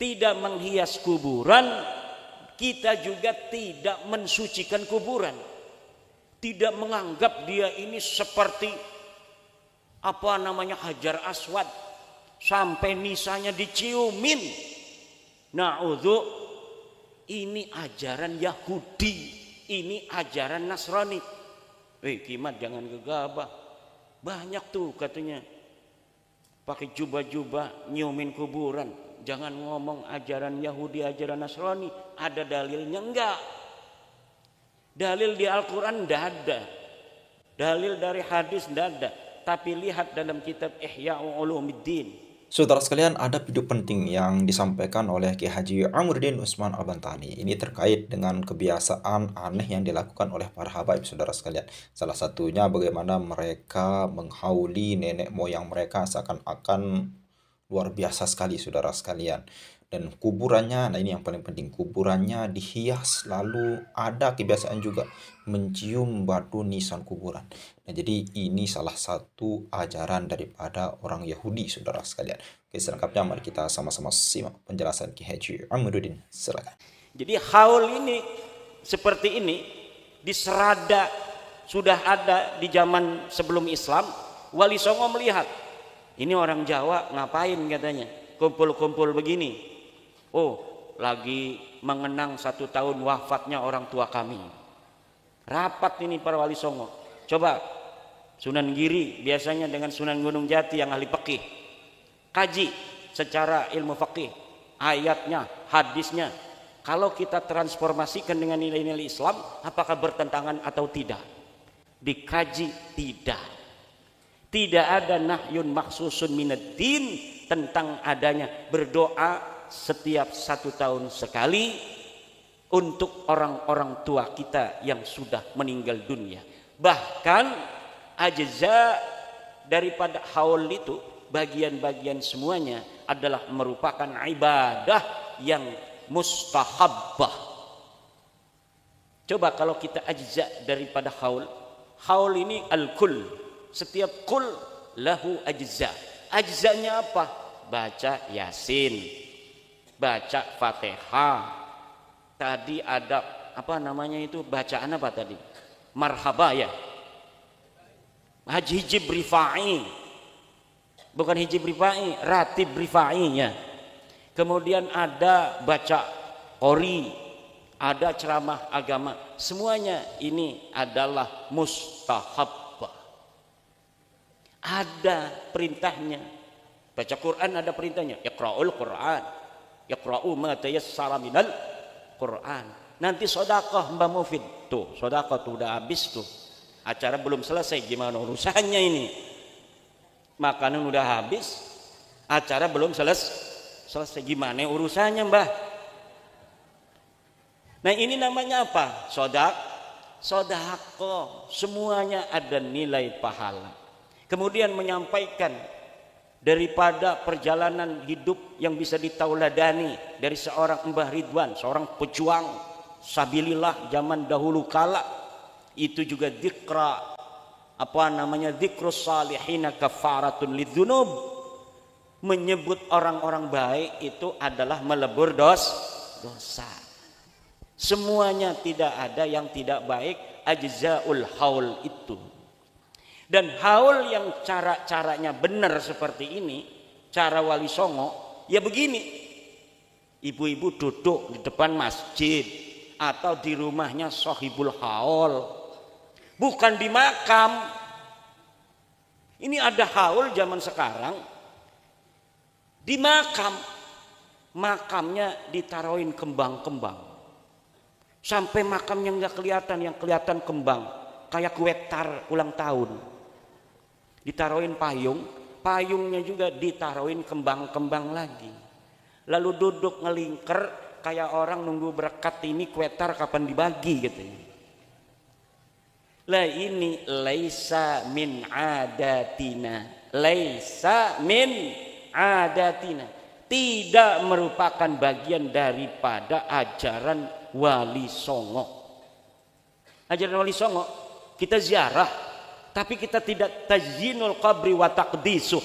tidak menghias kuburan, kita juga tidak mensucikan kuburan. Tidak menganggap dia ini seperti Hajar Aswad sampai nisanya diciumin. Na'udzu, ini ajaran Yahudi, ini ajaran Nasrani. Kimat jangan gegabah. Banyak tuh katanya pakai jubah-jubah nyiumin kuburan. Jangan ngomong ajaran Yahudi, ajaran Nasrani. Ada dalilnya? Enggak. Dalil di Al-Quran enggak ada. Dalil dari hadis enggak ada. Tapi lihat dalam kitab Ihya Ulumuddin. Saudara sekalian, ada video penting yang disampaikan oleh Ki Haji Amruddin Utsman Al-Bantani. Ini terkait dengan kebiasaan aneh yang dilakukan oleh para habaib, saudara sekalian. Salah satunya bagaimana mereka menghauli nenek moyang mereka seakan-akan luar biasa sekali, saudara sekalian. Dan kuburannya, nah ini yang paling penting, kuburannya dihias, lalu ada kebiasaan juga mencium batu nisan kuburan. Nah, jadi ini salah satu ajaran daripada orang Yahudi, saudara sekalian. Oke, selengkapnya mari kita sama-sama simak penjelasan Ki Haji Amruddin. Silakan. Jadi haul ini seperti ini di Serada sudah ada di zaman sebelum Islam. Wali Songo melihat, ini orang Jawa ngapain katanya, kumpul-kumpul begini. Oh, lagi mengenang 1 tahun wafatnya orang tua kami. Rapat ini para Wali Songo. Coba Sunan Giri biasanya dengan Sunan Gunung Jati yang ahli fikih, kaji secara ilmu fikih, ayatnya, hadisnya. Kalau kita transformasikan dengan nilai-nilai Islam, apakah bertentangan atau tidak? Dikaji tidak. Tidak ada nahyun maksusun minad-din tentang adanya berdoa setiap 1 tahun sekali untuk orang-orang tua kita yang sudah meninggal dunia. Bahkan ajza daripada haul itu, bagian-bagian semuanya adalah merupakan ibadah yang mustahabbah. Coba kalau kita ajza daripada haul, haul ini al-kull, setiap kul lahu ajza. Ajzanya apa? Baca Yasin, baca Fatihah. Tadi ada bacaan apa tadi? Marhaba ya. Hijib Rifai. Bukan hijib Rifai, ratib Rifainya. Kemudian ada baca qori, ada ceramah agama. Semuanya ini adalah mustahab. Ada perintahnya. Baca Quran ada perintahnya. Iqra'ul Quran. Iqra'u ma tayassara minal Quran. Nanti sedekah Mbak Mufid. Tuh, sedekah tuh udah habis tuh. Acara belum selesai, gimana urusannya ini? Makanan udah habis, acara belum selesai. Gimana urusannya, Mbah? Nah, ini namanya apa? Sedekah. Semuanya ada nilai pahala. Kemudian menyampaikan daripada perjalanan hidup yang bisa ditauladani dari seorang Mbah Ridwan, seorang pejuang sabilillah zaman dahulu kala. Itu juga dzikra, dzikrus salihina kafaratun lidzunub. Menyebut orang-orang baik itu adalah melebur dosa. Semuanya, tidak ada yang tidak baik. Ajzaul haul itu. Dan haul yang cara-caranya benar seperti ini, cara Wali Songo, ya begini. Ibu-ibu duduk di depan masjid atau di rumahnya sahibul haul, bukan di makam. Ini ada haul zaman sekarang di makam. Makamnya ditaruhin kembang-kembang. Sampai makamnya nggak kelihatan, yang kelihatan kembang. Kayak kue tar ulang tahun. Ditaruhin payung, payungnya juga ditaruhin kembang-kembang lagi. Lalu duduk ngelingker kayak orang nunggu berkat, ini kue tar kapan dibagi gitu. Lah ini laisa min adatina. Laisa min adatina. Tidak merupakan bagian daripada ajaran Wali Songo. Ajaran Wali Songo kita ziarah, tapi kita tidak tazyinul qabri wa taqdisuh.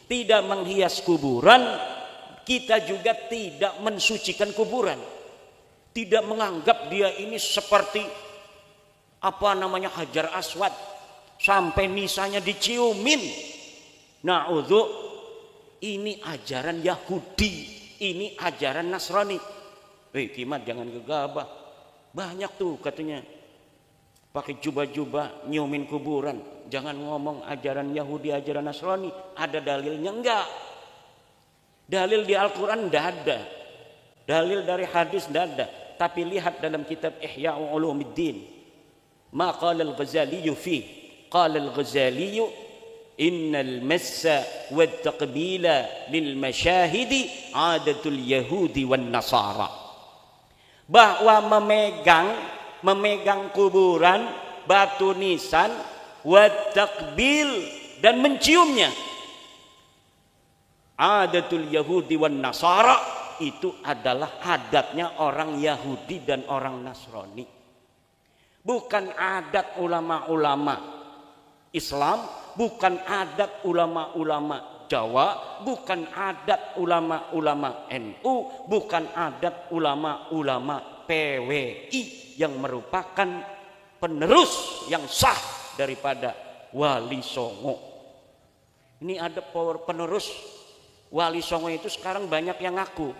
Tidak menghias kuburan, Kita juga tidak mensucikan kuburan, tidak menganggap dia ini seperti Hajar Aswad sampai nisanya diciumin. Na'udzu, ini ajaran Yahudi, ini ajaran Nasrani. Kimat jangan gegabah. Banyak tuh katanya pakai jubah-jubah nyiumin kuburan. Jangan ngomong ajaran Yahudi, ajaran Nasrani. Ada dalilnya? Enggak. Dalil di Al-Quran enggak ada. Dalil dari hadis enggak ada. Tapi lihat dalam kitab Ihya Ulumuddin. Ma qala al-Ghazali fi. Qala al-Ghazali innal massa wat taqbila lil masyahidi adatul yahudi wan nasara. Bahwa memegang kuburan, batu nisan, wat takbil, dan menciumnya, adatul yahudi wan nasara, itu adalah adatnya orang Yahudi dan orang Nasrani. Bukan adat ulama-ulama Islam, bukan adat ulama-ulama Jawa, bukan adat ulama-ulama NU, bukan adat ulama-ulama PWI yang merupakan penerus yang sah daripada Wali Songo. Ini ada penerus Wali Songo itu sekarang banyak yang ngaku,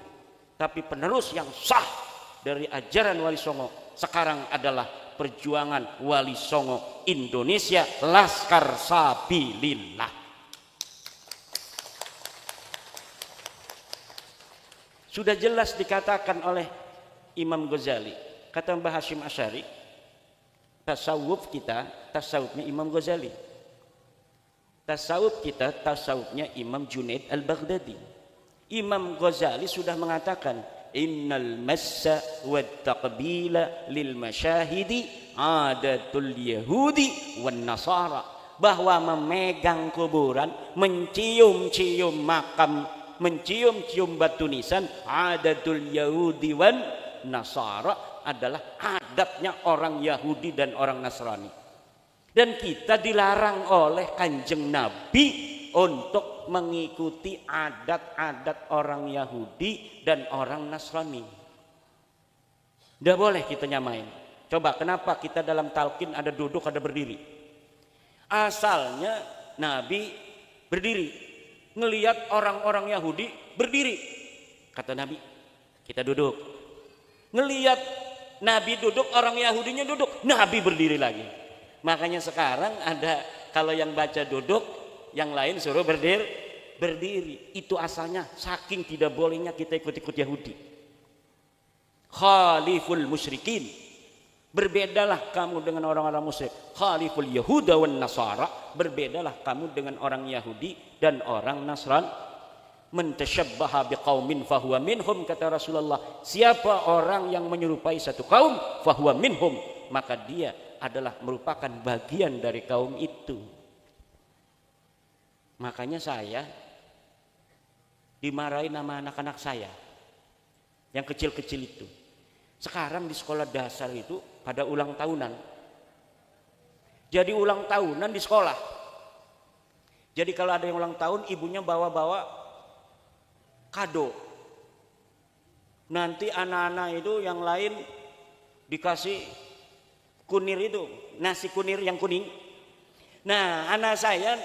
tapi penerus yang sah dari ajaran Wali Songo sekarang adalah perjuangan Wali Songo Indonesia, Laskar Sabilillah. Sudah jelas dikatakan oleh Imam Ghazali. Kata Mbah Hashim Asy'ari, tasawuf kita tasawufnya Imam Ghazali, tasawuf kita tasawufnya Imam Junaid Al-Baghdadi. Imam Ghazali sudah mengatakan innal massa wat taqbila lil masyahidi adatul yahudi wan nasara, bahwa memegang kuburan, mencium-cium makam, mencium-cium batu nisan, adatul yahudi wan nasara, adalah adatnya orang Yahudi dan orang Nasrani. Dan kita dilarang oleh Kanjeng Nabi untuk mengikuti adat-adat orang Yahudi dan orang Nasrani. Tidak boleh kita nyamain. Coba kenapa kita dalam talqin ada duduk, ada berdiri? Asalnya Nabi berdiri, ngelihat orang-orang Yahudi berdiri, kata Nabi kita duduk. Ngelihat Nabi duduk, orang Yahudinya duduk, Nabi berdiri lagi. Makanya sekarang ada, kalau yang baca duduk, yang lain suruh berdiri. Itu asalnya saking tidak bolehnya kita ikut-ikut Yahudi. Khaliful musyrikin, berbedalah kamu dengan orang-orang musyrik. Khaliful yahuda wan nasara, berbedalah kamu dengan orang Yahudi dan orang Nasrani. Man tashabbaha biqaumin fahuwa minhum, kata Rasulullah. Siapa orang yang menyerupai satu kaum, fahuwa minhum, maka dia adalah merupakan bagian dari kaum itu. Makanya saya dimarahin sama anak-anak saya yang kecil-kecil itu. Sekarang di sekolah dasar itu pada ulang tahunan. Jadi ulang tahunan di sekolah. Jadi kalau ada yang ulang tahun, ibunya bawa-bawa kado. Nanti anak-anak itu yang lain dikasih kunir itu, nasi kunir yang kuning. Nah, anak saya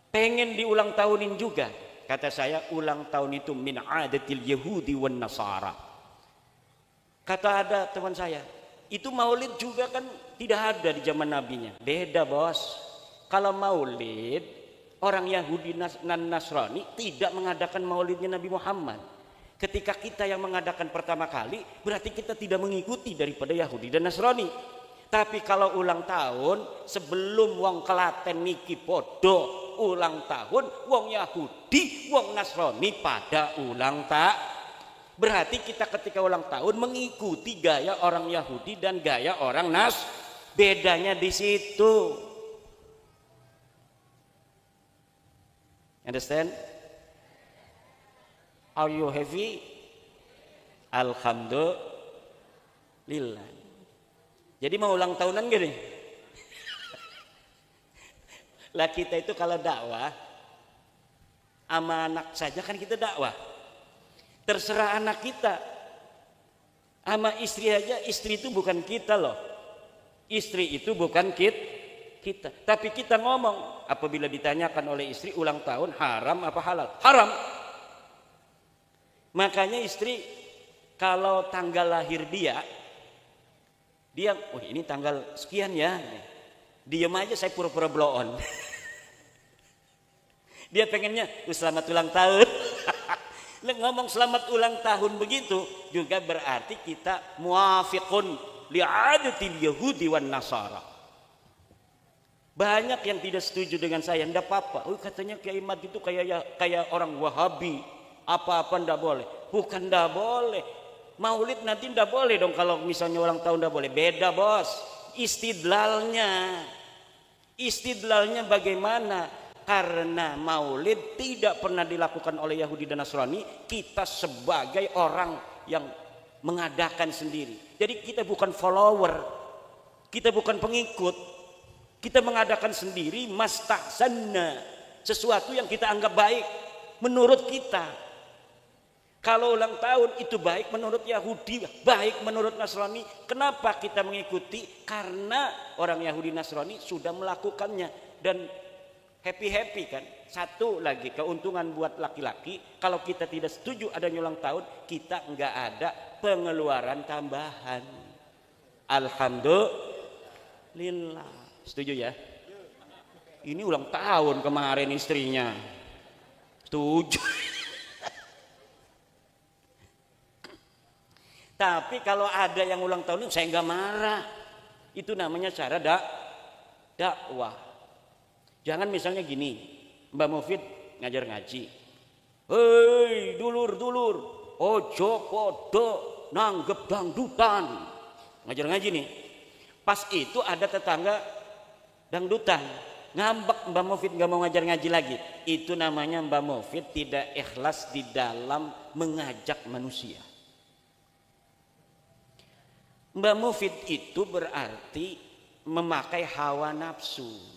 pengen diulang tahunin juga. Kata saya, ulang tahun itu min adatil yahudi wan nasara. Kata ada teman saya, itu maulid juga kan tidak ada di zaman nabinya. Beda bos. Kalau maulid, orang Yahudi dan Nasrani tidak mengadakan maulidnya Nabi Muhammad. Ketika kita yang mengadakan pertama kali, berarti kita tidak mengikuti daripada Yahudi dan Nasrani. Tapi kalau ulang tahun, sebelum wong Klaten niki podo ulang tahun, wong Yahudi, wong Nasrani pada ulang tahun. Berarti kita ketika ulang tahun mengikuti gaya orang Yahudi dan gaya orang Bedanya di situ. Understand? Are you happy? Alhamdulillah. Jadi mau ulang tahunan gini. Lah kita itu kalau dakwah sama anak saja kan kita dakwah. Terserah anak kita. Sama istri aja, istri itu bukan kita loh. Istri itu bukan kita. Tapi kita ngomong apabila ditanyakan oleh istri ulang tahun haram apa halal? Haram. Makanya istri kalau tanggal lahir dia, oh ini tanggal sekian ya. Diam aja, saya pura-pura blow on. Dia pengennya selamat ulang tahun. Ngomong selamat ulang tahun begitu juga berarti kita muafiqun li'adatil yahudi wan nasara. Banyak yang tidak setuju dengan saya, ndak apa-apa. Oh katanya Kiai Mat itu kayak orang Wahabi, apa-apa ndak boleh. Bukan ndak boleh. Maulid nanti ndak boleh dong kalau misalnya ulang tahun ndak boleh. Beda bos. Istidlalnya bagaimana? Karena maulid tidak pernah dilakukan oleh Yahudi dan Nasrani, kita sebagai orang yang mengadakan sendiri. Jadi kita bukan follower, kita bukan pengikut, kita mengadakan sendiri mastahsanna, sesuatu yang kita anggap baik menurut kita. Kalau ulang tahun itu baik menurut Yahudi, baik menurut Nasrani, kenapa kita mengikuti? Karena orang Yahudi Nasrani sudah melakukannya dan happy kan. Satu lagi keuntungan buat laki-laki, kalau kita tidak setuju adanya ulang tahun, kita nggak ada pengeluaran tambahan. Alhamdulillah. Setuju ya? Ini ulang tahun kemarin istrinya. Setuju. Tapi kalau ada yang ulang tahun saya nggak marah. Itu namanya cara dakwah. Jangan misalnya gini, Mbak Mufid ngajar ngaji. Hei dulur, ojo podo nanggep dangdutan. Ngajar ngaji nih. Pas itu ada tetangga dangdutan. Ngambek Mbak Mufid gak mau ngajar ngaji lagi. Itu namanya Mbak Mufid tidak ikhlas di dalam mengajak manusia. Mbak Mufid itu berarti memakai hawa nafsu.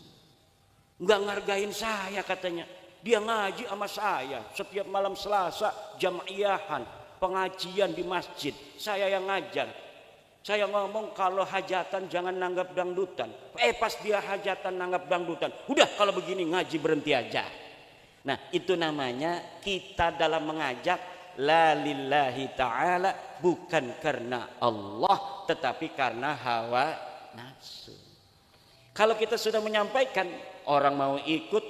Nggak ngargain saya katanya. Dia ngaji sama saya setiap malam Selasa, jama'iyahan, pengajian di masjid. Saya yang ngajar. Saya ngomong kalau hajatan jangan nanggap dangdutan. Pas dia hajatan nanggap dangdutan. Udah kalau begini ngaji berhenti aja. Nah itu namanya kita dalam mengajak la lillahi ta'ala, bukan karena Allah tetapi karena hawa nafsu. Kalau kita sudah menyampaikan, orang mau ikut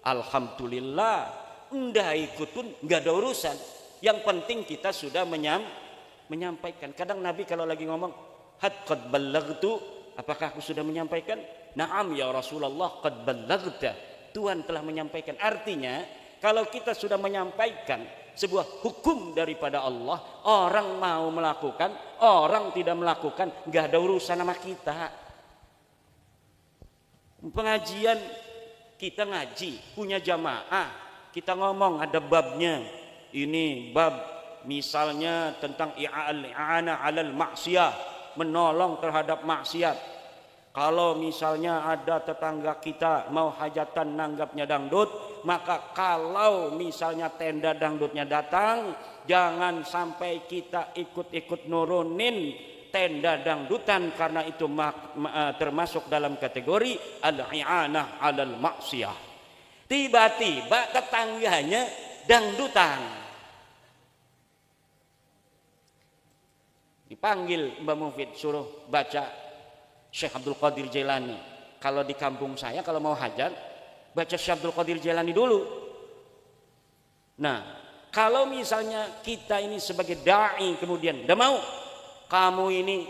alhamdulillah, enggak ikut pun enggak ada urusan. Yang penting kita sudah menyampaikan. Kadang Nabi kalau lagi ngomong qad ballaghtu, apakah aku sudah menyampaikan? Na'am ya Rasulullah, qad ballaghta, Tuhan telah menyampaikan. Artinya kalau kita sudah menyampaikan sebuah hukum daripada Allah, orang mau melakukan, orang tidak melakukan, enggak ada urusan sama kita. Pengajian kita ngaji, punya jamaah, kita ngomong ada babnya. Ini bab misalnya tentang i'anah 'alal maksiyah, menolong terhadap maksiat. Kalau misalnya ada tetangga kita mau hajatan nanggapnya dangdut, maka kalau misalnya tenda dangdutnya datang, jangan sampai kita ikut-ikut nurunin tenda dangdutan, karena itu termasuk dalam kategori al-i'anah 'alal maksiyah. Tiba-tiba tetangganya dangdutan, dipanggil Mbak Mufid, suruh baca Syekh Abdul Qadir Jailani. Kalau di kampung saya kalau mau hajat baca Syekh Abdul Qadir Jailani dulu. Nah kalau misalnya kita ini sebagai da'i kemudian udah mau, kamu ini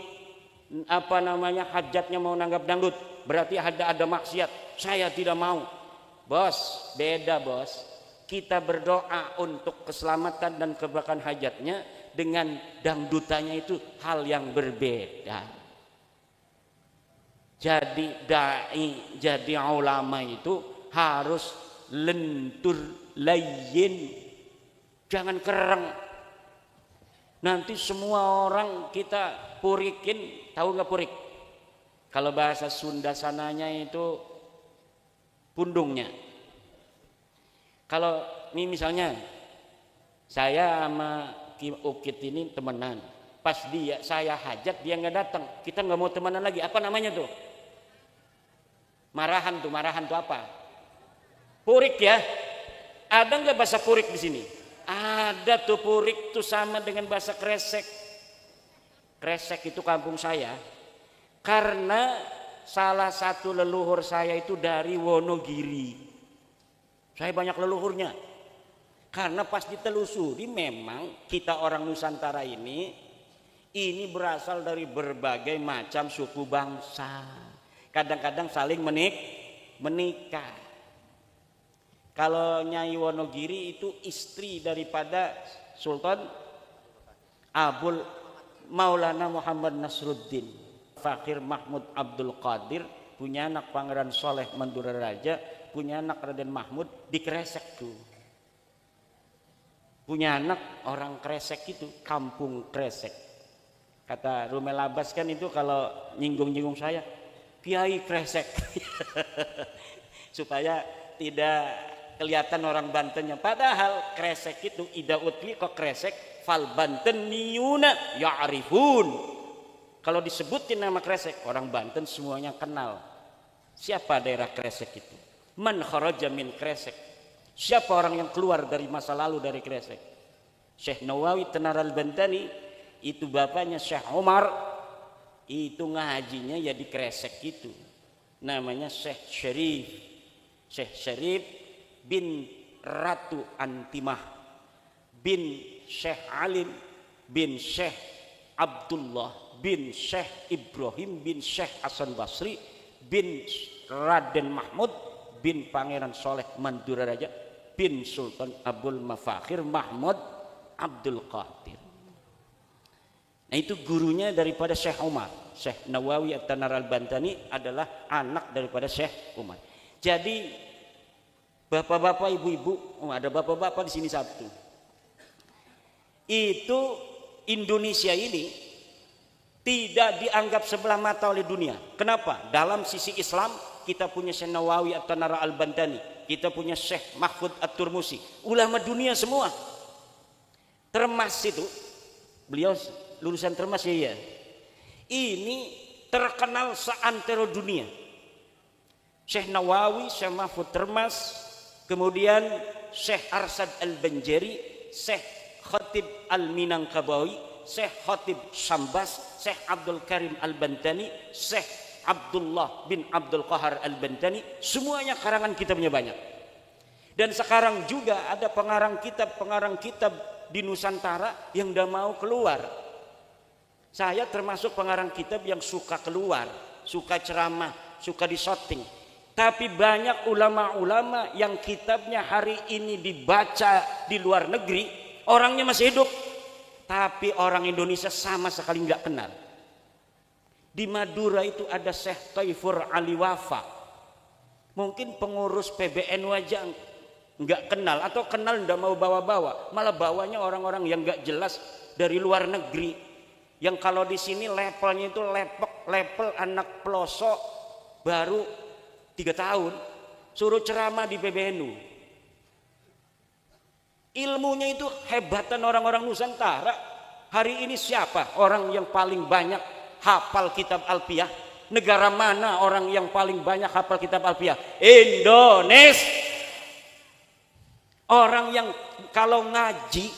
hajatnya mau nanggap dangdut, berarti ada maksiat, saya tidak mau. Bos, beda bos. Kita berdoa untuk keselamatan dan keberkahan hajatnya, dengan dangdutannya itu hal yang berbeda. Jadi dai, jadi ulama itu harus lentur, layyin, jangan kereng. Nanti semua orang kita purikin, tahu nggak purik? Kalau bahasa Sunda sananya itu pundungnya. Kalau ini misalnya saya sama Ukit ini temenan. Pas saya hajat dia nggak datang, kita nggak mau temenan lagi. Apa namanya tuh? Marahan tuh apa? Purik ya. Ada nggak bahasa purik di sini? Ada tuh, purik tuh sama dengan bahasa kresek. Kresek itu kampung saya. Karena salah satu leluhur saya itu dari Wonogiri. Saya banyak leluhurnya. Karena pas ditelusuri memang kita orang Nusantara ini berasal dari berbagai macam suku bangsa. Kadang-kadang saling menikah. Kalau Nyai Wonogiri itu istri daripada Sultan Abul Maulana Muhammad Nasruddin. Fakir Mahmud Abdul Qadir punya anak Pangeran Soleh Mandura Raja, punya anak Raden Mahmud di Kresek tuh. Punya anak orang Kresek itu, kampung Kresek. Kata Rumel Abbas kan itu kalau nyinggung-nyinggung saya, Kiai Kresek. Supaya tidak kelihatan orang Bantennya. Padahal Kresek itu ida utli kok Kresek fal Banten niuna ya'rifun. Kalau disebutin nama Kresek, orang Banten semuanya kenal. Siapa daerah Kresek itu? Man kharaja min Kresek. Siapa orang yang keluar dari masa lalu dari Kresek? Syekh Nawawi Tenar al-Bantani, itu bapaknya Syekh Umar, itu ngajinya ya di Kresek itu. Namanya Syekh Syarif. Syekh Syarif bin Ratu Antimah bin Syekh Alim bin Syekh Abdullah bin Syekh Ibrahim bin Syekh Hasan Basri bin Raden Mahmud bin Pangeran Soleh Mandura Raja bin Sultan Abul Mafakhir Mahmud Abdul Qadir. Nah itu gurunya daripada Syekh Umar. Syekh Nawawi At-Tanar al-Bantani adalah anak daripada Syekh Umar. Jadi bapak-bapak, ibu-ibu, ada bapak-bapak di sini satu. Itu Indonesia ini tidak dianggap sebelah mata oleh dunia. Kenapa? Dalam sisi Islam kita punya Syekh Nawawi At-Tanar al-Bantani, kita punya Syekh Mahfud At-Turmusi, ulama dunia semua. Termas itu, beliau lulusan Termas ya. Ini terkenal seantero dunia. Syekh Nawawi, Syekh Mahfud Termas, kemudian Syekh Arsad Al-Banjari, Syekh Khatib Al-Minangkabawi, Syekh Khatib Syambas, Syekh Abdul Karim Al-Bantani, Syekh Abdullah bin Abdul Qahar Al-Bantani, semuanya karangan kitabnya banyak. Dan sekarang juga ada pengarang kitab di Nusantara yang tidak mau keluar. Saya termasuk pengarang kitab yang suka keluar, suka ceramah, suka disorting. Tapi banyak ulama-ulama yang kitabnya hari ini dibaca di luar negeri, orangnya masih hidup, tapi orang Indonesia sama sekali nggak kenal. Di Madura itu ada Syekh Taifur Ali Wafa. Mungkin pengurus PBNU aja nggak kenal, atau kenal nggak mau bawa-bawa, malah bawanya orang-orang yang nggak jelas dari luar negeri. Yang kalau di sini levelnya itu level anak pelosok baru 3 tahun, suruh ceramah di PBNU. Ilmunya itu hebatan orang-orang Nusantara. Hari ini siapa orang yang paling banyak hafal kitab Alfiyah? Negara mana orang yang paling banyak hafal kitab Alfiyah? Indonesia. Orang yang kalau ngaji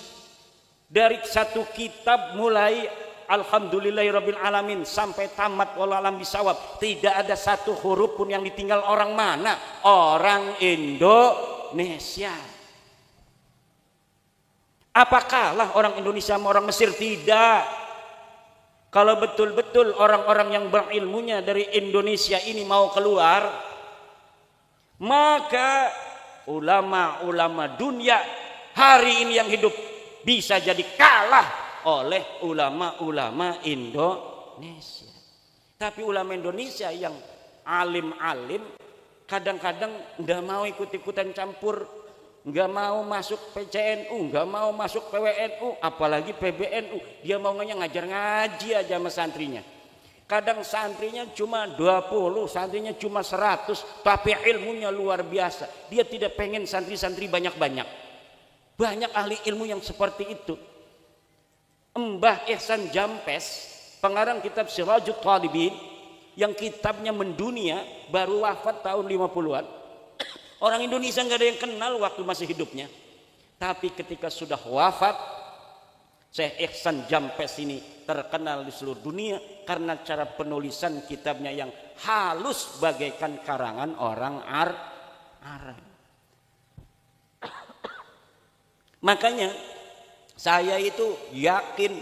dari satu kitab mulai Alhamdulillahirabbil alamin sampai tamat walau alam bisawab, tidak ada satu huruf pun yang ditinggal orang mana? Orang Indonesia. Apakah orang Indonesia sama orang Mesir? Tidak. Kalau betul-betul orang-orang yang berilmunya dari Indonesia ini mau keluar, maka ulama-ulama dunia hari ini yang hidup bisa jadi kalah oleh ulama-ulama Indonesia. Tapi ulama Indonesia yang alim-alim kadang-kadang nggak mau ikut-ikutan campur, nggak mau masuk PCNU, nggak mau masuk PWNU, apalagi PBNU. Dia maunya ngajar ngaji aja sama santrinya. Kadang santrinya cuma 20, santrinya cuma 100, tapi ilmunya luar biasa. Dia tidak pengen santri-santri banyak-banyak. Banyak ahli ilmu yang seperti itu. Mbah Ihsan Jampes, pengarang kitab Sirajut Talibin, yang kitabnya mendunia, baru wafat tahun 50-an. Orang Indonesia nggak ada yang kenal waktu masih hidupnya. Tapi ketika sudah wafat, Syekh Ihsan Jampes ini terkenal di seluruh dunia karena cara penulisan kitabnya yang halus bagaikan karangan orang Arab. Makanya saya itu yakin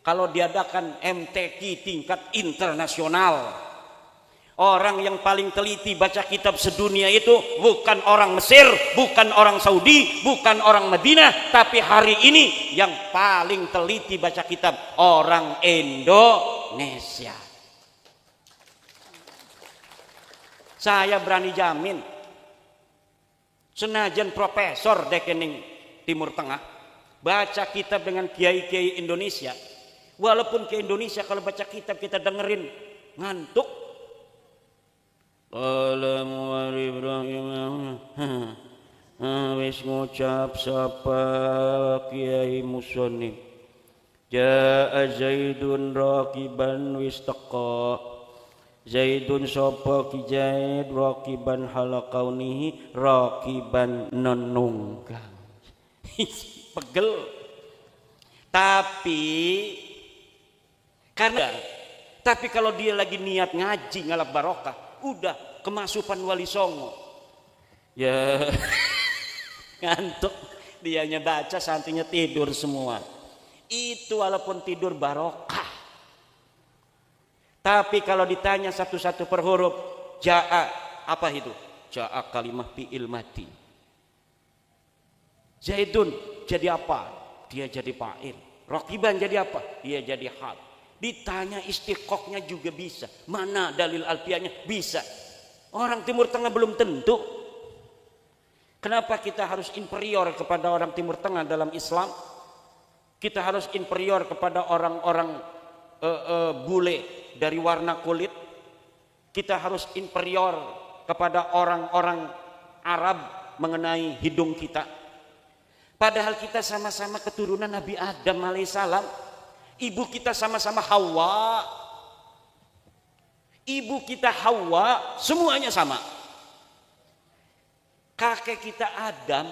kalau diadakan MTQ tingkat internasional, orang yang paling teliti baca kitab sedunia itu bukan orang Mesir, bukan orang Saudi, bukan orang Madinah, tapi hari ini yang paling teliti baca kitab orang Indonesia. Saya berani jamin, senajan profesor dekening Timur Tengah, baca kitab dengan kiai-kiai Indonesia, walaupun ke Indonesia kalau baca kitab kita dengerin ngantuk. Wis ngucap sapa Kiai Musonib, Ja'a Zaidun raqiban wis teka. Zaidun sapa Ki Zaid raqiban halakaunihi raqiban nenunggang. Pegel. Tapi kalau dia lagi niat ngaji ngalap barokah, udah kemasupan Wali Songo. Ya ngantuk, dianya baca, santrinya tidur semua. Itu walaupun tidur barokah. Tapi kalau ditanya satu-satu per huruf, ja'a, apa itu? Ja'a kalimah fi'il mati. Zaidun jadi apa? Dia jadi fa'il. Raqiban jadi apa? Dia jadi hal. Ditanya istiqoqnya juga bisa. Mana dalil alfiahnya? Bisa. Orang Timur Tengah belum tentu. Kenapa kita harus inferior kepada orang Timur Tengah dalam Islam? Kita harus inferior kepada orang-orang bule dari warna kulit. Kita harus inferior kepada orang-orang Arab mengenai hidung kita. Padahal kita sama-sama keturunan Nabi Adam alaihissalam. Ibu kita sama-sama Hawa. Ibu kita Hawa, semuanya sama. Kakek kita Adam.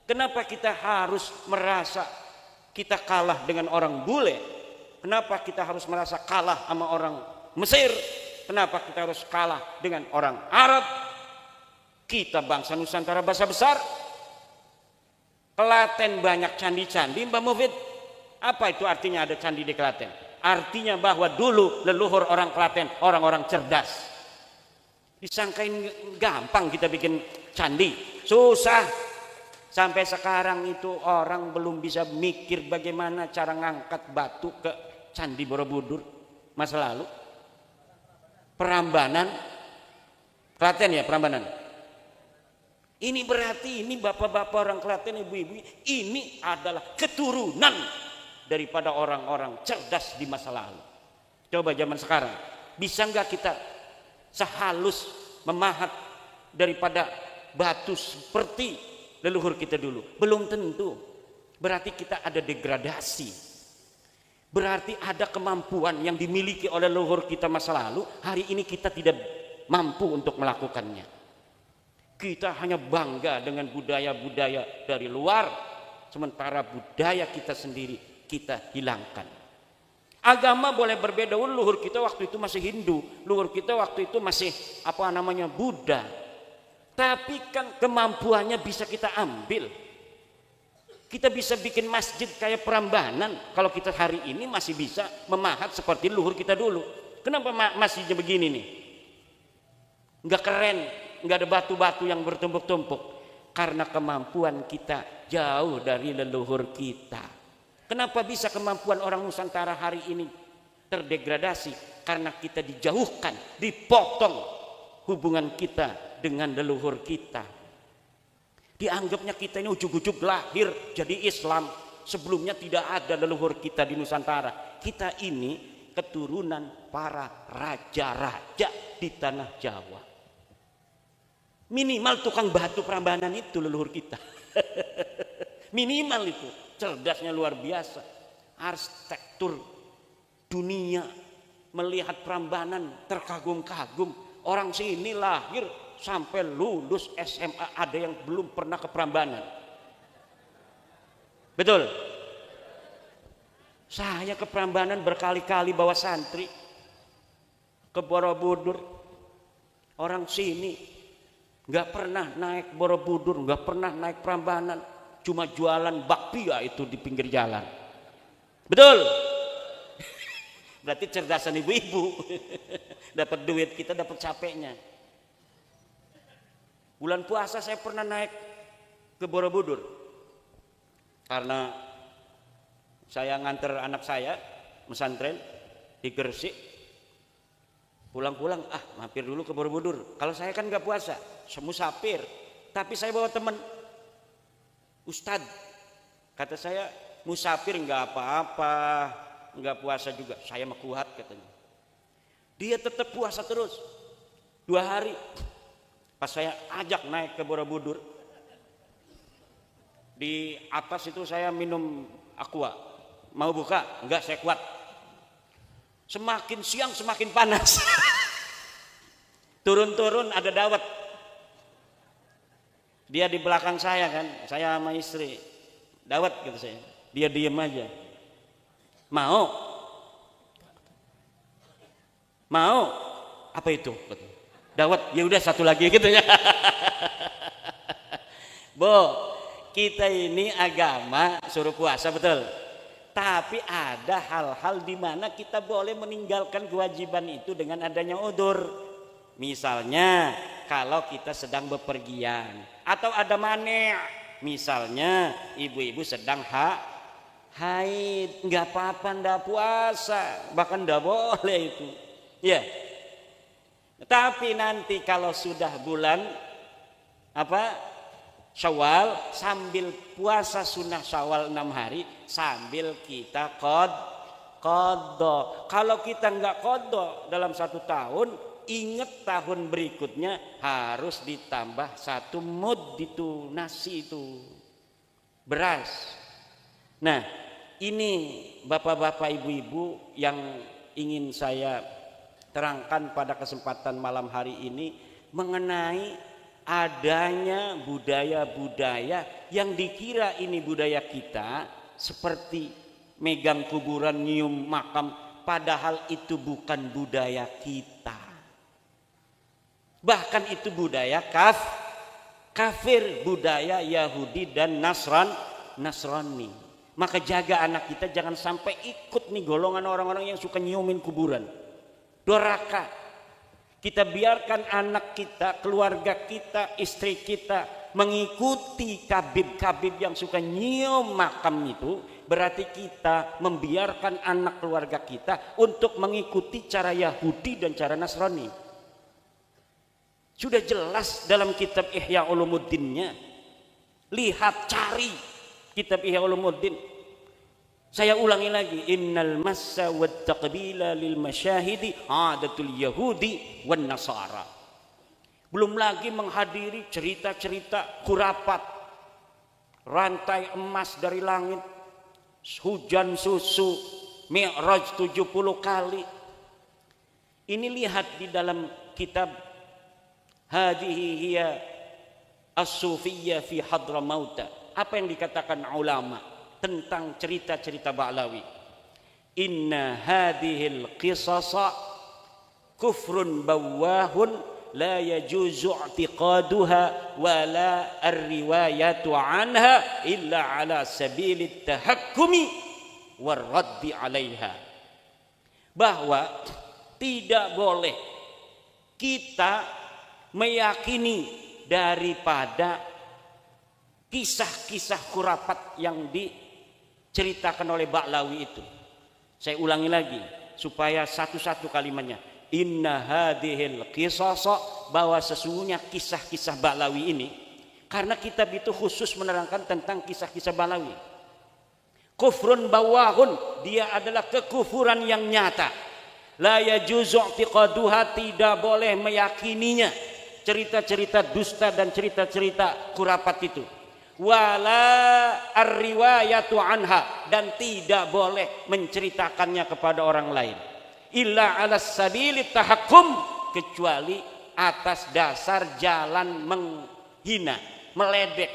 Kenapa kita harus merasa kita kalah dengan orang bule? Kenapa kita harus merasa kalah sama orang Mesir? Kenapa kita harus kalah dengan orang Arab? Kita bangsa Nusantara, bangsa besar. Klaten banyak candi-candi, Mbak Mufid. Apa itu artinya ada candi di Klaten? Artinya bahwa dulu leluhur orang Klaten orang-orang cerdas. Disangkain gampang kita bikin candi, susah. Sampai sekarang itu orang belum bisa mikir bagaimana cara ngangkat batu ke Candi Borobudur masa lalu. Prambanan, Klaten ya, Prambanan. Ini berarti ini bapak-bapak orang Klaten, ibu-ibu, ini adalah keturunan daripada orang-orang cerdas di masa lalu. Coba zaman sekarang, bisa nggak kita sehalus memahat daripada batu seperti leluhur kita dulu? Belum tentu. Berarti kita ada degradasi. Berarti ada kemampuan yang dimiliki oleh leluhur kita masa lalu, hari ini kita tidak mampu untuk melakukannya. Kita hanya bangga dengan budaya-budaya dari luar, sementara budaya kita sendiri kita hilangkan. Agama boleh berbeda. Leluhur kita waktu itu masih Hindu, leluhur kita waktu itu masih Buddha. Tapi kan kemampuannya bisa kita ambil. Kita bisa bikin masjid kayak Prambanan. Kalau kita hari ini masih bisa memahat seperti leluhur kita dulu. Kenapa masjidnya begini nih? Nggak keren, nggak ada batu-batu yang bertumpuk-tumpuk. Karena kemampuan kita jauh dari leluhur kita. Kenapa bisa kemampuan orang Nusantara hari ini terdegradasi? Karena kita dijauhkan, dipotong hubungan kita dengan leluhur kita. Dianggapnya kita ini ujug-ujug lahir jadi Islam. Sebelumnya tidak ada leluhur kita di Nusantara. Kita ini keturunan para raja-raja di tanah Jawa. Minimal tukang batu Prambanan itu leluhur kita. Minimal itu. Cerdasnya luar biasa. arsitektur dunia, melihat Prambanan terkagum-kagum. Orang sini lahir sampai lulus SMA ada yang belum pernah ke Prambanan. Betul? Saya ke Prambanan berkali-kali bawa santri ke Borobudur. Orang sini nggak pernah naik Borobudur, nggak pernah naik Prambanan, cuma jualan bakpia itu di pinggir jalan. Betul? Berarti cerdasan ibu-ibu. Dapat duit, kita dapat capeknya. Bulan puasa saya pernah naik ke Borobudur karena saya nganter anak saya pesantren di Gresik. Pulang-pulang mampir dulu ke Borobudur. Kalau saya kan nggak puasa, musafir, tapi saya bawa teman Ustadz. Kata saya, musafir nggak apa-apa, nggak puasa juga, saya mah kuat katanya. Dia tetap puasa terus 2 hari. Pas saya ajak naik ke Borobudur, di atas itu saya minum aqua. Mau buka? Enggak, saya kuat. Semakin siang semakin panas. Turun-turun ada dawet. Dia di belakang saya kan, saya sama istri. Dawet gitu saya. Dia diem aja. Mau? Apa itu? Dawet. Ya udah satu lagi gitu ya. Kita ini agama suruh puasa betul. Tapi ada hal-hal di mana kita boleh meninggalkan kewajiban itu dengan adanya udzur. Misalnya kalau kita sedang bepergian atau ada mane'. Misalnya ibu-ibu sedang haid, nggak apa-apa ndak puasa, bahkan ndak boleh itu. Ya. Tapi nanti kalau sudah bulan Syawal, sambil puasa sunnah Syawal 6 hari, sambil kita qadha. Kalau kita nggak qadha dalam 1 tahun, ingat tahun berikutnya harus ditambah 1 mud itu nasi itu beras. Nah, ini bapak-bapak ibu-ibu yang ingin saya terangkan pada kesempatan malam hari ini mengenai adanya budaya-budaya yang dikira ini budaya kita, seperti megang kuburan, nyium makam, padahal itu bukan budaya kita. Bahkan itu budaya kafir, budaya Yahudi dan Nasrani. Maka jaga anak kita jangan sampai ikut nih golongan orang-orang yang suka nyiumin kuburan. Doraka. Kita biarkan anak kita, keluarga kita, istri kita mengikuti kabib-kabib yang suka nyium makam itu, berarti kita membiarkan anak keluarga kita untuk mengikuti cara Yahudi dan cara Nasrani. Sudah jelas dalam kitab Ihya Ulumuddinnya. Lihat, cari kitab Ihya Ulumuddin. Saya ulangi lagi, innal massa wat taqbila lil masyahidi adatul yahudi wan nasara. Belum lagi menghadiri cerita-cerita khurafat, rantai emas dari langit, hujan susu, mi'raj 70 kali. Ini lihat di dalam kitab Hadhihi hiya as-sufiyyah fi Hadramauta. Apa yang dikatakan ulama tentang cerita-cerita Ba'lawi? Inna hadhil qisasa kufrun bawahun la yajuzu i'tiqaduha wa la ar-riwayatu anha illa ala sabilit tahakkumi war raddi 'alaiha. Bahwa tidak boleh kita meyakini daripada kisah-kisah khurafat yang diceritakan oleh Ba'lawi itu. Saya ulangi lagi supaya satu-satu kalimatnya. Inna hadhil qisasa, bahwa sesungguhnya kisah-kisah Ba'lawi ini, karena kitab itu khusus menerangkan tentang kisah-kisah Ba'lawi. Kufrun bawahun, dia adalah kekufuran yang nyata. La yajuzu i'tiqaduha, tidak boleh meyakininya. Cerita-cerita dusta dan cerita-cerita khurafat itu. wala ar-riwayatu anha, dan tidak boleh menceritakannya kepada orang lain, illa ala sabili tahakkum, kecuali atas dasar jalan menghina, meledek,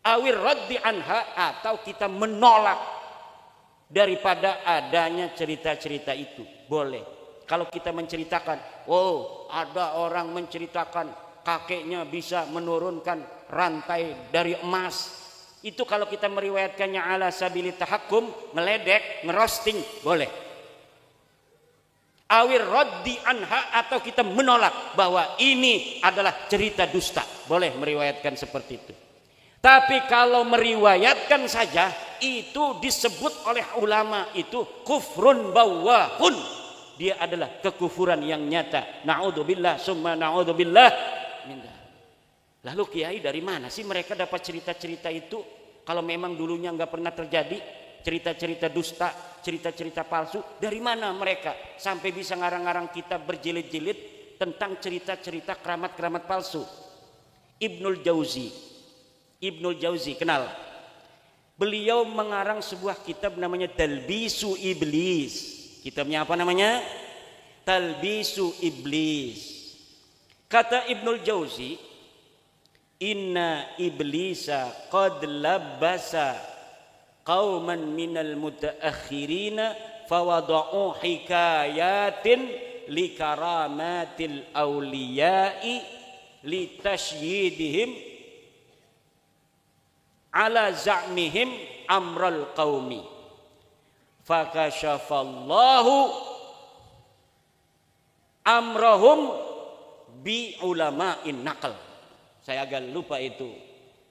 awir raddi anha, atau kita menolak daripada adanya cerita-cerita itu. Boleh kalau kita menceritakan, oh ada orang menceritakan kakeknya bisa menurunkan rantai dari emas, itu kalau kita meriwayatkannya ala sabili tahakkum, meledek, ngerosting, boleh. Awir raddi anha, atau kita menolak bahwa ini adalah cerita dusta, boleh meriwayatkan seperti itu. Tapi kalau meriwayatkan saja, itu disebut oleh ulama itu kufrun bawahun, dia adalah kekufuran yang nyata. Na'udzubillah summa na'udzubillah. Lalu kiai dari mana sih mereka dapat cerita-cerita itu? Kalau memang dulunya nggak pernah terjadi cerita-cerita dusta, cerita-cerita palsu, dari mana mereka sampai bisa ngarang-ngarang kitab berjilid-jilid tentang cerita-cerita keramat-keramat palsu? Ibnul Jauzi kenal? Beliau mengarang sebuah kitab namanya Talbisu Iblis. Kitabnya apa namanya? Talbisu Iblis. Kata Ibnul Jauzi, inna iblisa qad labbasa qauman minal mutaakhirina fawada'u hikayatin likaramatil awliyai litashyidihim ala za'mihim amral qaumi fakashafallahu amrahum bi ulama'in naql. Saya agak lupa itu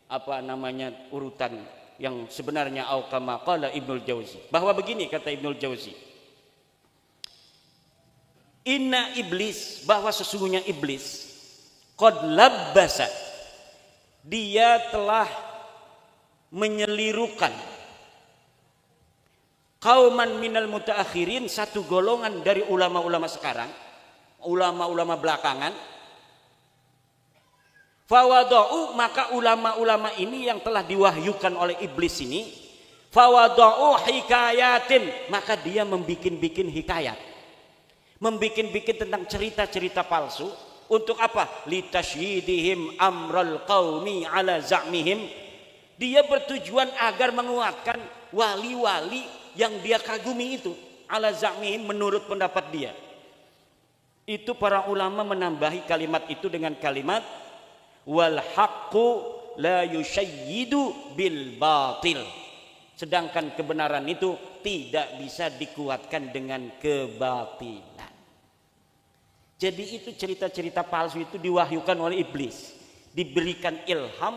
apa namanya urutan yang sebenarnya, au kama qala Ibnul Jauzi, bahwa begini kata Ibnul Jauzi, inna iblis, bahwa sesungguhnya iblis qad labbasa, dia telah menyelirukan qauman minal mutaakhirin, satu golongan dari ulama-ulama sekarang, ulama-ulama belakangan. Fawada'u, maka ulama-ulama ini yang telah diwahyukan oleh iblis ini, fawada'u hikayatin, maka dia membikin-bikin hikayat, membikin-bikin tentang cerita-cerita palsu. Untuk apa? Litasyidihim amral qaumi ala za'mihim, dia bertujuan agar menguatkan wali-wali yang dia kagumi itu, ala za'mihim, menurut pendapat dia. Itu para ulama menambahi kalimat itu dengan kalimat wal haqqu la yusyayyidu bil batil, sedangkan kebenaran itu tidak bisa dikuatkan dengan kebatilan. Jadi itu cerita-cerita palsu itu diwahyukan oleh iblis, diberikan ilham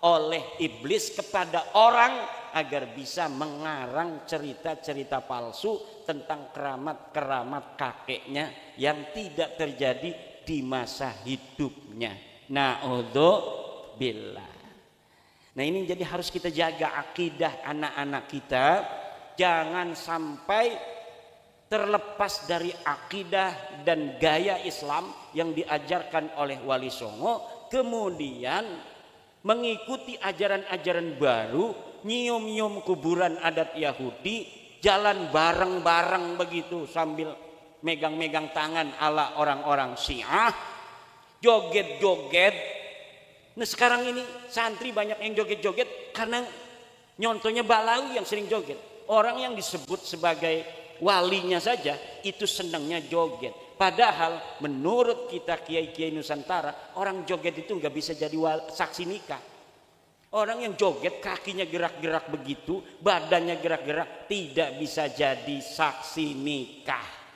oleh iblis kepada orang agar bisa mengarang cerita-cerita palsu tentang keramat-keramat kakeknya yang tidak terjadi di masa hidupnya. Na'udzubillah. Nah ini jadi harus kita jaga akidah anak-anak kita, jangan sampai terlepas dari akidah dan gaya Islam yang diajarkan oleh Wali Songo, kemudian mengikuti ajaran-ajaran baru, nyium-nyium kuburan adat Yahudi, jalan bareng-bareng begitu sambil megang-megang tangan ala orang-orang Syiah, joget-joget. Nah sekarang ini santri banyak yang joget-joget karena nyontohnya Balawi yang sering joget. Orang yang disebut sebagai walinya saja itu senangnya joget. Padahal menurut kita kiai-kiai Nusantara, orang joget itu nggak bisa jadi saksi nikah. Orang yang joget kakinya gerak-gerak begitu, badannya gerak-gerak, tidak bisa jadi saksi nikah.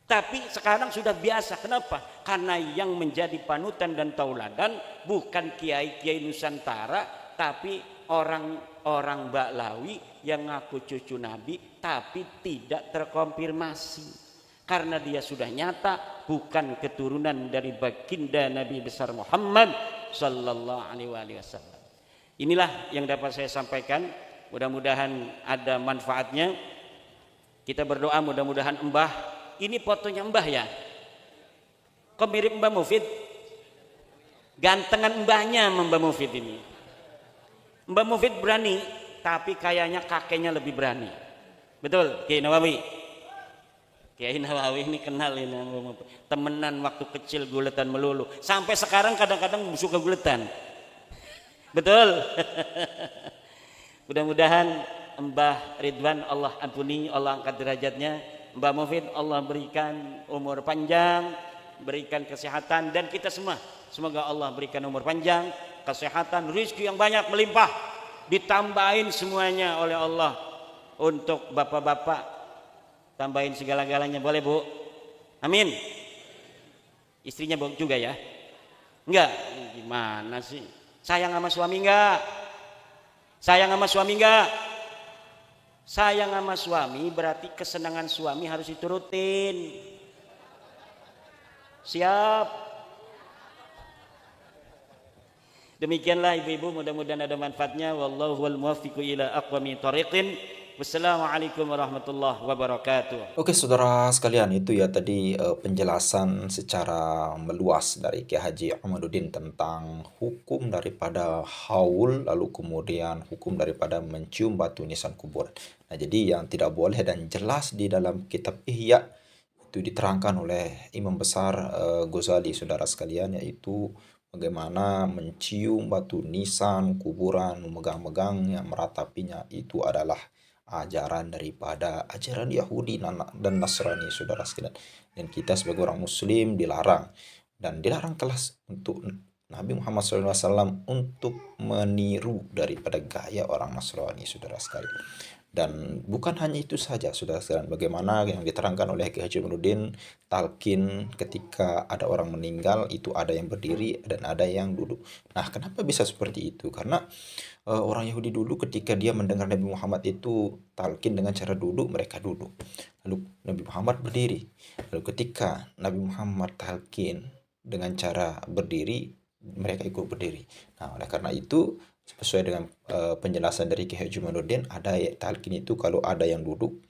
Tapi sekarang sudah biasa. Kenapa? Karena yang menjadi panutan dan tauladan bukan kiai-kiai Nusantara, tapi orang-orang Ba'lawi yang ngaku cucu Nabi tapi tidak terkonfirmasi. Karena dia sudah nyata bukan keturunan dari baginda Nabi besar Muhammad sallallahu alaihi wasallam. Inilah yang dapat saya sampaikan. Mudah-mudahan ada manfaatnya. Kita berdoa mudah-mudahan Mbah, ini fotonya Mbah ya, kok mirip Mbah Mufid? Gantengan Mbahnya Mbah Mufid ini. Mbak Mufid berani, tapi kayaknya kakeknya lebih berani. Betul, Kiai Nawawi. Kiai Nawawi ini kenal ini, temenan waktu kecil guletan melulu. Sampai sekarang kadang-kadang suka guletan. Betul. Mudah-mudahan Mbah Ridwan Allah ampuni, Allah angkat derajatnya. Mbak Mufid Allah berikan umur panjang, berikan kesehatan, dan kita semua semoga Allah berikan umur panjang, kesehatan, rezeki yang banyak melimpah, ditambahin semuanya oleh Allah. Untuk bapak-bapak tambahin segala-galanya, boleh Bu? Amin. Istrinya bohong juga ya? Enggak? Gimana sih? Sayang sama suami enggak? Sayang sama suami enggak? Sayang sama suami berarti kesenangan suami harus diturutin. Siap? Demikianlah ibu-ibu, mudah-mudahan ada manfaatnya. Wallahu wal muwaffiqu ila aqwamit thoriqin. Wassalamualaikum warahmatullahi wabarakatuh. Oke saudara sekalian, itu ya tadi penjelasan secara meluas dari Kiai Haji Ahmaduddin tentang hukum daripada haul, lalu kemudian hukum daripada mencium batu nisan kuburan. Nah jadi yang tidak boleh dan jelas di dalam kitab Ihya itu diterangkan oleh Imam Besar Ghazali saudara sekalian, yaitu bagaimana mencium batu nisan kuburan, memegang-megangnya, meratapinya, itu adalah ajaran daripada ajaran Yahudi dan Nasrani saudara sekalian, dan kita sebagai orang muslim dilarang, dan dilarang kelas untuk Nabi Muhammad SAW untuk meniru daripada gaya orang Nasrani saudara sekalian. Dan bukan hanya itu saja saudara sekalian, bagaimana yang diterangkan oleh Kiai Haji Ahmaduddin, talqin ketika ada orang meninggal itu ada yang berdiri dan ada yang duduk. Nah kenapa bisa seperti itu? Karena orang Yahudi dulu ketika dia mendengar Nabi Muhammad itu talqin dengan cara duduk, mereka duduk. Lalu Nabi Muhammad berdiri. Lalu ketika Nabi Muhammad talqin dengan cara berdiri, mereka ikut berdiri. Nah oleh karena itu sesuai dengan penjelasan dari Kiai Haji Ahmaduddin, ada talqin itu kalau ada yang duduk,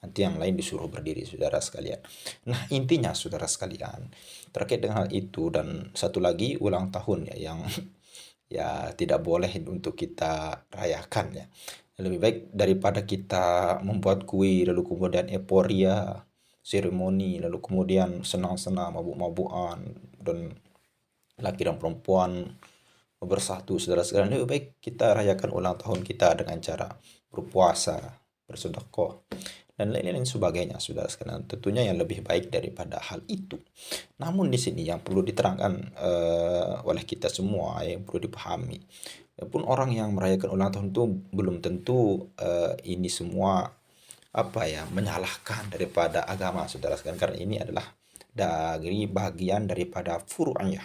nanti yang lain disuruh berdiri saudara sekalian. Nah intinya saudara sekalian terkait dengan hal itu, dan satu lagi ulang tahun ya yang ya tidak boleh untuk kita rayakan ya. Lebih baik daripada kita membuat kue lalu kemudian euforia, seremoni, lalu kemudian senang-senang, mabuk-mabukan, dan laki dan perempuan bersatu saudara sekalian, lebih baik kita rayakan ulang tahun kita dengan cara berpuasa, bersedekah, dan lain-lain sebagainya saudara sekalian. Tentunya yang lebih baik daripada hal itu. Namun di sini yang perlu diterangkan oleh kita semua, yang perlu dipahami, pun orang yang merayakan ulang tahun itu belum tentu ini semua menyalahkan daripada agama saudara sekalian, karena ini adalah dari bagian daripada furu'nya.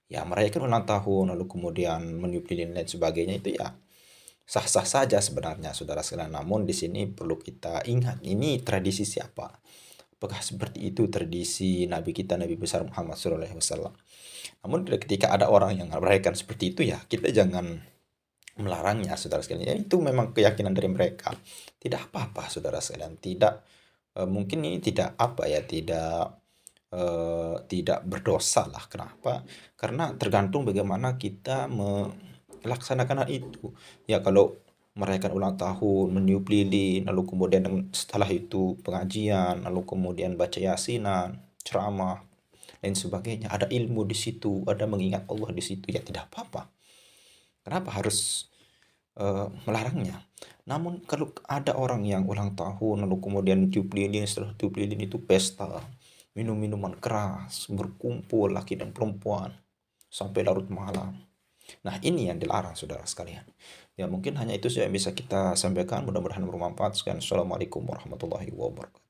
Ya merayakan ulang tahun lalu kemudian meniup lilin dan lain sebagainya itu ya sah-sah saja sebenarnya saudara sekalian. Namun di sini perlu kita ingat, ini tradisi siapa? Apakah seperti itu tradisi Nabi kita, Nabi besar Muhammad SAW? Namun ketika ada orang yang merayakan seperti itu ya kita jangan melarangnya saudara sekalian. Ya, itu memang keyakinan dari mereka. Tidak apa-apa saudara sekalian. Tidak mungkin ini tidak tidak berdosa lah. Kenapa? Karena tergantung bagaimana kita melaksanakan hal itu. Ya kalau merayakan ulang tahun, meniup lilin, lalu kemudian setelah itu pengajian, lalu kemudian baca yasinan, ceramah, lain sebagainya, ada ilmu di situ, ada mengingat Allah di situ, ya tidak apa-apa. Kenapa harus melarangnya? Namun kalau ada orang yang ulang tahun lalu kemudian tiup lilin, setelah tiup lilin itu pesta, minum minuman keras, berkumpul laki dan perempuan sampai larut malam. Nah ini yang dilarang saudara sekalian. Ya mungkin hanya itu saja yang bisa kita sampaikan, mudah-mudahan bermanfaat. Sekian, assalamualaikum warahmatullahi wabarakatuh.